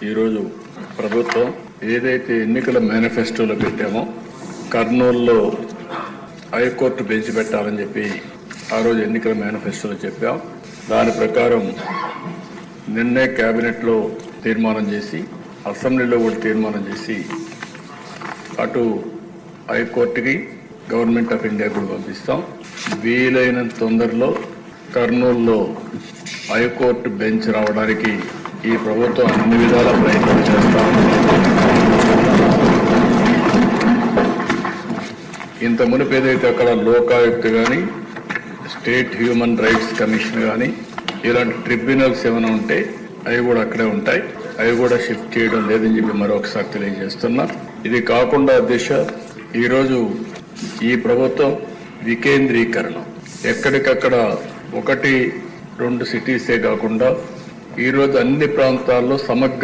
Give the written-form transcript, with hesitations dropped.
ఈరోజు ప్రభుత్వం ఏదైతే ఎన్నికల మేనిఫెస్టోలో పెట్టామో కర్నూలులో హైకోర్టు బెంచ్ పెట్టాలని చెప్పి ఆ రోజు ఎన్నికల మేనిఫెస్టోలో చెప్పాం. దాని ప్రకారం నిన్నే కేబినెట్లో తీర్మానం చేసి అసెంబ్లీలో కూడా తీర్మానం చేసి అటు హైకోర్టుకి గవర్నమెంట్ ఆఫ్ ఇండియా కూడా పంపిస్తాం. వీలైనంత తొందరలో కర్నూలులో హైకోర్టు బెంచ్ రావడానికి ఈ ప్రభుత్వం అన్ని విధాల ప్రయత్నం చేస్తాం. ఇంత మునుపు ఏదైతే అక్కడ లోకాయుక్త కానీ స్టేట్ హ్యూమన్ రైట్స్ కమిషన్ కానీ ఇలాంటి ట్రిబ్యునల్స్ ఏమైనా ఉంటే అవి కూడా అక్కడే ఉంటాయి. అవి కూడా షిఫ్ట్ చేయడం లేదని చెప్పి మరొకసారి తెలియజేస్తున్నా. ఇది కాకుండా దిశ ఈరోజు ఈ ప్రభుత్వం వికేంద్రీకరణ ఎక్కడికక్కడ 1-2 సిటీసే కాకుండా ఈరోజు అన్ని ప్రాంతాల్లో సమగ్ర